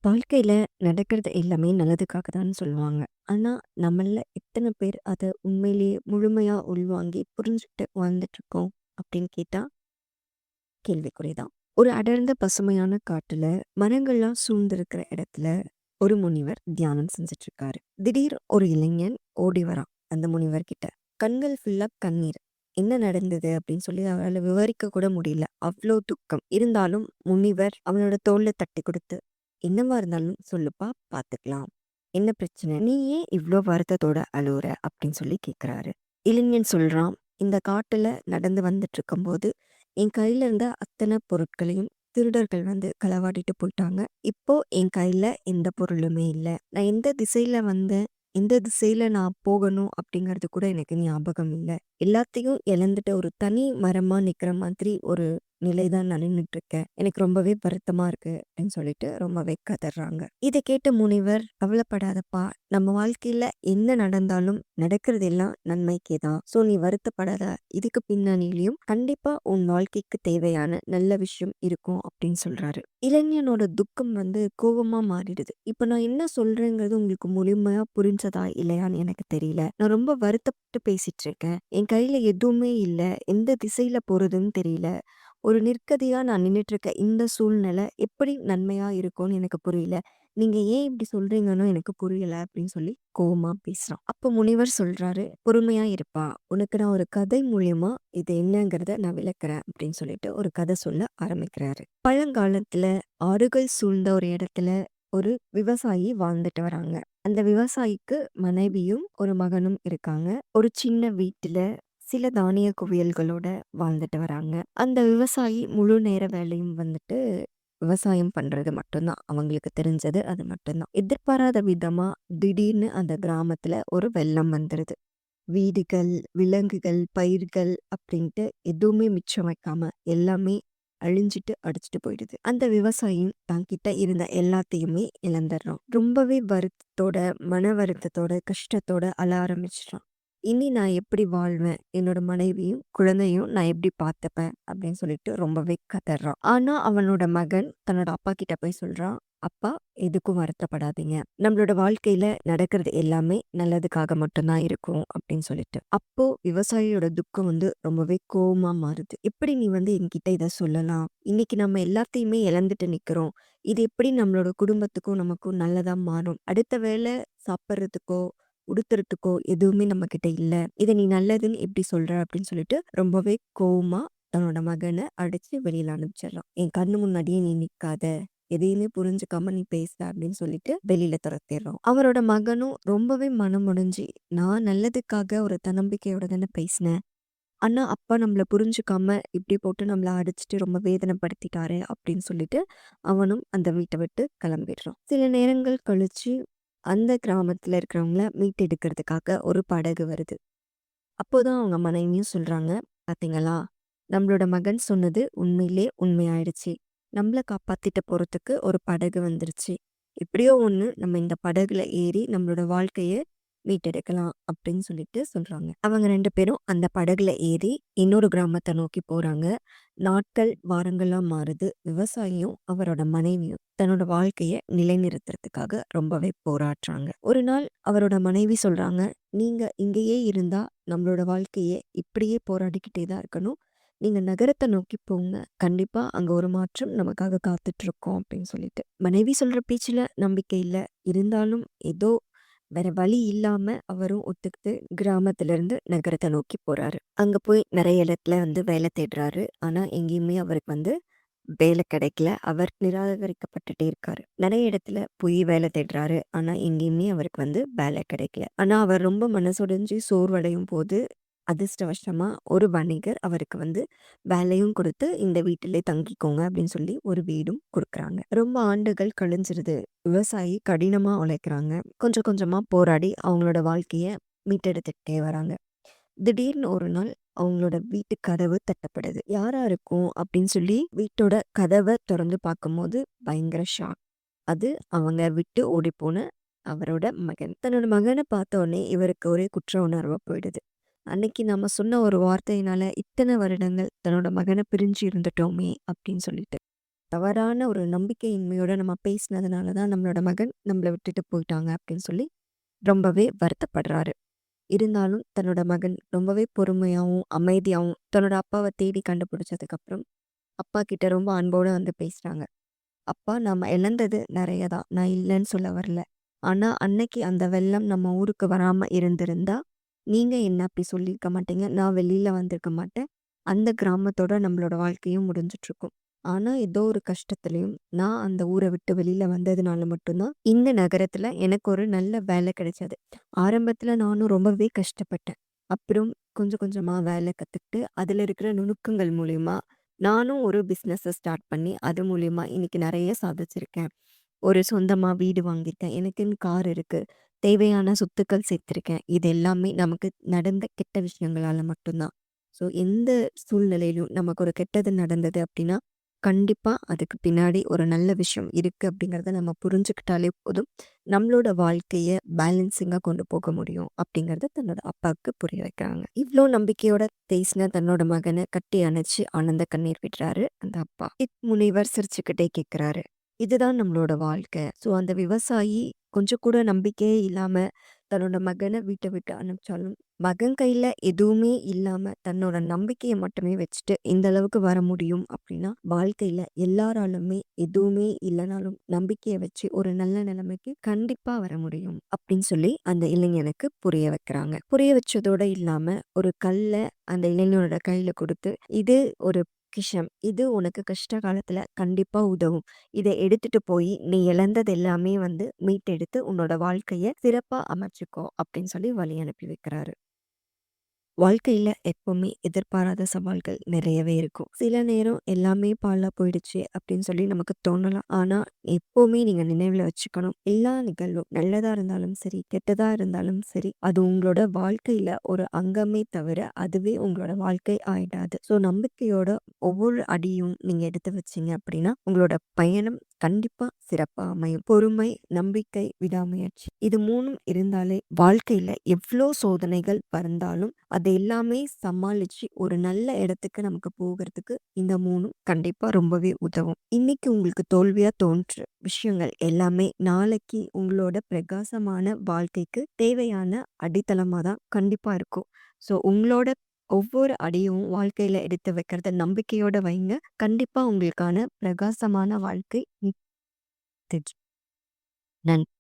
வாழ்க்கையில நடக்கிறது எல்லாமே நல்லதுக்காக தான் சொல்லுவாங்க. ஆனா, நம்மள்ல எத்தன பேர் அத உண்மையிலேயே முழுமையா உள்வாங்கி புரிஞ்சுகிட்டு வாழ்ந்துட்டு இருக்கோம் அப்படின்னு கேட்டா, கேள்விக்குறிதான். ஒரு அடர்ந்த பசுமையான காட்டுல, மரங்கள்லாம் சூழ்ந்திருக்கிற இடத்துல, ஒரு முனிவர் தியானம் செஞ்சுட்டு இருக்காரு. திடீர் ஒரு இளைஞன் ஓடி வரான் அந்த முனிவர் கிட்ட. கண்கள் ஃபுல்லா கண்ணீர். என்ன நடந்தது அப்படின்னு சொல்லி அவரால விவரிக்க கூட முடியல. அவ்ளோ துக்கம். இருந்தாலும் முனிவர் அவனோட தோள்ல தட்டி கொடுத்து, "என்னவா இருந்தாலும் சொல்லுப்பா, பார்த்துக்கலாம். என்ன பிரச்சனை? நீ ஏன் இவ்ளோ வருத்தத்தோட அழுவுற?" அப்படின்னு சொல்லி கேட்குறாரு. இளைஞன் சொல்றான், "இந்த காட்டுல நடந்து வந்துட்டு இருக்கும்போது என் கையில இருந்த அத்தனை பொருட்களையும் திருடர்கள் வந்து களவாடிட்டு போயிட்டாங்க. இப்போ என் கையில எந்த பொருளுமே இல்ல. நான் எந்த திசையில வந்தேன், எந்த திசையில நான் போகணும் அப்படிங்கிறது கூட எனக்கு ஞாபகம் இல்ல. எல்லாத்தையும் இழந்துட்ட ஒரு தனி மரமா நிக்கிற மாதிரி ஒரு நிலை தான் நான் நின்னுட்டு இருக்கேன். எனக்கு ரொம்பவே வருத்தமா இருக்கு அப்படின்னு சொல்லிட்டு ரொம்பவே கதறாங்க. இதை கேட்ட முனிவர், "கவலைப்படாதப்பா. நம்ம வாழ்க்கையில என்ன நடந்தாலும் நடக்கிறது எல்லாம் நன்மைக்கே தான். சோ நீ வருத்தப்படாத. இதுக்கு பின்னணியிலயும் கண்டிப்பா உன் வாழ்க்கைக்கு தேவையான நல்ல விஷயம் இருக்கும்" அப்படின்னு சொல்றாரு. இளைஞனோட துக்கம் வந்து கோவமா மாறிடுது. இப்ப நான் என்ன சொல்றேங்கிறது உங்களுக்கு முழுமையா புரிஞ்சதா இல்லையான்னு எனக்கு தெரியல. நான் ரொம்ப வருத்தப்பட்டு பேசிட்டு இருக்கேன். என் கையில எதுவுமே இல்ல. எந்த திசையில போறதுன்னு தெரியல. ஒரு நிர்கதியா நான் நின்னுட்டு இருக்க இந்த சூழ்நிலை எப்படி நன்மையா இருக்கும்னு எனக்கு புரியல. நீங்க ஏன் இப்படி சொல்றீங்கன்னு எனக்கு புரியல அப்படின்னு சொல்லி கோவமா பேசுறான். அப்ப முனிவர் சொல்றாரு, "பொறுமையா இருப்பா. உனக்கு நான் ஒரு கதை மூலியமா இது என்னங்கிறத நான் விளக்குறேன்" அப்படின்னு சொல்லிட்டு ஒரு கதை சொல்ல ஆரம்பிக்கிறாரு. பழங்காலத்துல ஆறுகள் சூழ்ந்த ஒரு இடத்துல ஒரு விவசாயி வாழ்ந்துட்டு வராங்க. அந்த விவசாயிக்கு மனைவியும் ஒரு மகனும் இருக்காங்க. ஒரு சின்ன வீட்டுல சில தானிய குவியல்களோட வாழ்ந்துட்டு வராங்க. அந்த விவசாயி முழு நேர வேலையும் வந்துட்டு விவசாயம் பண்றது மட்டும்தான். அவங்களுக்கு தெரிஞ்சது அது மட்டும்தான். எதிர்பாராத விதமா திடீர்னு அந்த கிராமத்துல ஒரு வெள்ளம் வந்துருது. வீடுகள், விலங்குகள், பயிர்கள் அப்படின்ட்டு எதுவுமே மிச்சம் வைக்காம எல்லாமே அழிஞ்சிட்டு அடிச்சுட்டு போயிடுது. அந்த விவசாயி தன்கிட்ட இருந்த எல்லாத்தையுமே இழந்துடுறான். ரொம்பவே வருத்தத்தோட, மன வருத்தத்தோட, கஷ்டத்தோட அழ ஆரம்பிச்சுட்டான். இனி நான் எப்படி வாழ்வேன்? என்னோட மனைவியும், குழந்தையும் நான் எப்படி பார்த்துப்பேன்? அப்படின்னு சொல்லிட்டு ரொம்பவே கதறான். ஆனா அவனோட மகன் தன்னோட அப்பா கிட்ட போய் சொல்றான், "அப்பா, எதுக்கும் வருத்தப்படாதீங்க. நம்மளோட வாழ்க்கையில நடக்கிறது எல்லாமே நல்லதுக்காக மட்டும் தான் இருக்கும்" அப்படின்னு சொல்லிட்டு. அப்போ விவசாயியோட துக்கம் வந்து ரொம்பவே கோவமா மாறுது. "எப்படி நீ வந்து என்கிட்ட இத சொல்லலாம்? இன்னைக்கு நம்ம எல்லாத்தையுமே இழந்துட்டு நிக்கிறோம். இது எப்படி நம்மளோட குடும்பத்துக்கும், நமக்கும் நல்லதா மாறும்? அடுத்த வேளை சாப்பிடுறதுக்கோ, உடுத்துறதுக்கோ எதுவுமே நம்மகிட்ட இல்ல. இத நீ நல்லதுன்னு எப்படி சொல்ற?" அப்படின்னு சொல்லிட்டு ரொம்பவே கோவமா தன்னோட மகன அடிச்சு வெளியில அனுப்பிச்சிடுறான். "என் கண்ணு முன்னாடியே நீ நிக்காத. எதையுமே புரிஞ்சுக்காம நீ பேசுற" அப்படின்னு சொல்லிட்டு வெளியில துரத்திடுறோம். அவரோட மகனும் ரொம்பவே மனமுடைஞ்சு, "நான் நல்லதுக்காக ஒரு தன்னம்பிக்கையோட தானே பேசினேன். ஆனா அப்பா நம்மள புரிஞ்சுக்காம இப்படி போட்டு நம்மள அடிச்சுட்டு ரொம்ப வேதனைப்படுத்திட்டாரே" அப்படின்னு சொல்லிட்டு அவனும் அந்த வீட்ட விட்டு கிளம்பிடுறான். சில நேரங்கள் கழிச்சு அந்த கிராமத்துல இருக்கிறவங்கள மீட்டெடுக்கிறதுக்காக ஒரு படகு வருது. அப்போதான் அவங்க மனைவியும் சொல்றாங்க, "பாத்தீங்களா? நம்மளோட மகன் சொன்னது உண்மையிலே உண்மையாயிடுச்சு. நம்மள காப்பாத்திட்டு போறதுக்கு ஒரு படகு வந்துருச்சு. எப்படியோ ஒண்ணு நம்ம இந்த படகுல ஏறி நம்மளோட வாழ்க்கைய மீட்டெடுக்கலாம்" அப்படின்னு சொல்லிட்டு சொல்றாங்க. அவங்க 2 பேரும் அந்த படகுல ஏறி இன்னொரு கிராமத்த நோக்கி போறாங்க. நாட்கள், வாரங்களா மாறுது. விவசாயியும், அவரோட மனைவியும் தன்னோட வாழ்க்கைய நிலைநிறுத்துறதுக்காக ரொம்பவே போராடுறாங்க. ஒரு நாள் அவரோட மனைவி சொல்றாங்க, "நீங்க இங்கேயே இருந்தா நம்மளோட வாழ்க்கைய இப்படியே போராடிக்கிட்டே தான் இருக்கணும். நீங்க நகரத்த நோக்கி போங்க. கண்டிப்பா அங்க ஒரு மாற்றம் நமக்காக காத்துட்டு இருக்கும்" அப்படின்னு சொல்லிட்டு. மனைவி சொல்ற பேச்சுல நம்பிக்கை இல்ல. இருந்தாலும் ஏதோ வேற வழி இல்லாம அவரும் ஒத்துக்கிட்டு கிராமத்துல இருந்து நகரத்த நோக்கி போறாரு. அங்க போய் நெறைய இடத்துல வந்து வேலை தேடுறாரு. ஆனா எங்கேயுமே அவருக்கு வந்து வேலை கிடைக்கல. அவர் நிராகரிக்கப்பட்டுட்டே இருக்காரு. நெறைய இடத்துல போய் வேலை தேடுறாரு. ஆனா எங்கேயுமே அவருக்கு வந்து வேலை கிடைக்கல. ஆனா அவர் ரொம்ப மனசுடைஞ்சு சோர்வடையும் போது, அதிர்ஷ்டவசமா ஒரு வணிகர் அவருக்கு வந்து வேலையும் குடுத்து, "இந்த வீட்டிலே தங்கிக்கோங்க" அப்படின்னு சொல்லி ஒரு வீடும் குடுக்குறாங்க. ரொம்ப ஆண்டுகள் கழிஞ்சிருது. விவசாயி கடினமா உழைக்கிறாங்க. கொஞ்சம் கொஞ்சமா போராடி அவங்களோட வாழ்க்கைய மீட்டெடுத்துக்கிட்டே வராங்க. திடீர்னு ஒரு நாள் அவங்களோட வீட்டு கதவு தட்டப்படுது. "யாரா இருக்கும்?" அப்படின்னு சொல்லி வீட்டோட கதவ தொறந்து பார்க்கும்போது பயங்கர ஷாக். அது அவங்க விட்டு ஓடிப்போன அவரோட மகன். தன்னோட மகன பார்த்தோனே இவருக்கு ஒரே குற்ற உணர்வா போயிடுது. அன்னைக்கு நம்ம சொன்ன ஒரு வார்த்தையினால இத்தன வருடங்கள் தன்னோட மகன பிரிஞ்சு இருந்துட்டோமே அப்படின்னு சொல்லிட்டு. தவறான ஒரு நம்பிக்கையின்மையோட நம்ம பேசினதுனால தான் நம்மளோட மகன் நம்மள விட்டுட்டு போயிட்டாங்க அப்படின்னு சொல்லி ரொம்பவே வருத்தப்படுறாரு. இருந்தாலும் தன்னோட மகன் ரொம்பவே பொறுமையாவும், அமைதியாவும் தன்னோட அப்பாவ தேடி கண்டுபிடிச்சதுக்கப்புறம், அப்பா கிட்ட ரொம்ப அன்போட வந்து பேசுறாங்க. "அப்பா நம்ம இழந்தது நெறைய தான். நான் இல்லன்னு சொல்ல வரல. ஆனா அன்னைக்கு அந்த வெள்ளம் நம்ம ஊருக்கு வராம இருந்திருந்தா, நீங்க என்ன அப்படி சொல்லியிருக்க மாட்டீங்க. நான் வெளியில வந்திருக்க மாட்டேன். அந்த கிராமத்தோட நம்மளோட வாழ்க்கையும் முடிஞ்சிட்டுருக்கும். ஆனா ஏதோ ஒரு கஷ்டத்துலயும் நான் அந்த ஊர விட்டு வெளியில வந்ததுனால மட்டும் தான், இந்த நகரத்துல எனக்கு ஒரு நல்ல வேலை கிடைச்சது. ஆரம்பத்துல நானும் ரொம்பவே கஷ்டப்பட்டேன். அப்புறம் கொஞ்சம் கொஞ்சமா வேலை கத்துக்கிட்டு, அதுல இருக்கிற நுணுக்கங்கள் மூலியமா நானும் ஒரு பிசினஸ ஸ்டார்ட் பண்ணி, அது மூலியமா இன்னைக்கு நெறைய சாதிச்சிருக்கேன். ஒரு சொந்தமா வீடு வாங்கியிருக்கேன். எனக்குன்னு கார் இருக்கு. தேவையான சொத்துக்கள் சேர்த்திருக்கேன். இது எல்லாமே நமக்கு நடந்த கெட்ட விஷயங்களால மட்டும் தான். ஸோ எந்த சூழ்நிலையிலும் நமக்கு ஒரு கெட்டது நடந்தது அப்டின்னா, கண்டிப்பா அதுக்கு பின்னாடி ஒரு நல்ல விஷயம் இருக்கு அப்டிங்கிறத நம்ம புரிஞ்சுக்கிட்டாலே போதும். நம்மளோட வாழ்க்கைய பேலன்சிங்கா கொண்டு போக முடியும் அப்டிங்கிறத தன்னோட அப்பாவுக்கு புரிய வைக்கிறாங்க. இவ்ளோ நம்பிக்கையோட பேசின தன்னோட மகன கட்டி அணைச்சு ஆனந்த கண்ணீர் விடுறாரு அந்த அப்பா. முனிவர் சிரிச்சுக்கிட்டே கேட்கிறாரு. இதுதான் நம்மளோட வாழ்க்கை. ஸோ அந்த விவசாயி கொஞ்சம் கூட நம்பிக்கையே இல்லாம தன்னோட மகன வீட்ட விட்டு அனுப்பிச்சாலும், மகன் கையில எதுவுமே இல்லாம தன்னோட நம்பிக்கைய மட்டுமே வச்சுட்டு இந்த அளவுக்கு வர முடியும் அப்படின்னா, வாழ்க்கையில எல்லாராலுமே எதுவுமே இல்லனாலும் நம்பிக்கைய வச்சு ஒரு நல்ல நிலைமைக்கு கண்டிப்பா வர முடியும். அப்படின்னு சொல்லி அந்த இளைஞனுக்கு புரிய வைக்கிறாங்க. புரிய வச்சதோட இல்லாம ஒரு கல்ல அந்த இளைஞனோட கையில குடுத்து, இது ஒரு பொக்கிஷம். இது உனக்கு கஷ்ட காலத்துல கண்டிப்பா உதவும். இத எடுத்துட்டு போயி, நீ இழந்தது எல்லாமே வந்து மீட்டெடுத்து உன்னோட வாழ்க்கைய சிறப்பா அமைச்சுக்கோ அப்படின்னு சொல்லி வழி அனுப்பி வைக்கிறாரு. வாழ்க்கையில எப்பவுமே எதிர்பாராத சவால்கள் நிறையவே இருக்கும். சில நேரம் எல்லாமே பாழா போயிடுச்சு அப்படின்னு சொல்லி நமக்கு தோணலாம். ஆனா எப்பவுமே நீங்க நினைவுல வச்சுக்கணும். எல்லா நிகழ்வும் நல்லதா இருந்தாலும் சரி, கெட்டதா இருந்தாலும் சரி, அது உங்களோட வாழ்க்கையில ஒரு அங்கமே தவிர, அதுவே உங்களோட வாழ்க்கை ஆயிடாது. ஸோ நம்பிக்கையோட ஒவ்வொரு அடியும் நீங்க எடுத்து வச்சீங்க அப்படின்னா, உங்களோட பயணம் கண்டிப்பா சிறப்பா அமையும். பொறுமை, நம்பிக்கை, விடாமுயற்சி இது 3ம் இருந்தாலே வாழ்க்கையில எவ்ளோ சோதனைகள் வந்தாலும் அது எல்லாமே சமாளிச்சு ஒரு நல்ல இடத்துக்கு நமக்கு போகறதுக்கு இந்த 3ம் கண்டிப்பா ரொம்பவே உதவும். இன்னைக்கு உங்களுக்கு தோல்வியா தோன்ற விஷயங்கள் எல்லாமே நாளைக்கு உங்களோட பிரகாசமான வாழ்க்கைக்கு தேவையான அடித்தளமா தான் கண்டிப்பா இருக்கும். ஸோ உங்களோட ஒவ்வொரு அடியும் வாழ்க்கையில எடுத்து வைக்கிறத நம்பிக்கையோட வைங்க. கண்டிப்பா உங்களுக்கான பிரகாசமான வாழ்க்கை நிச்சயம். நன்றி.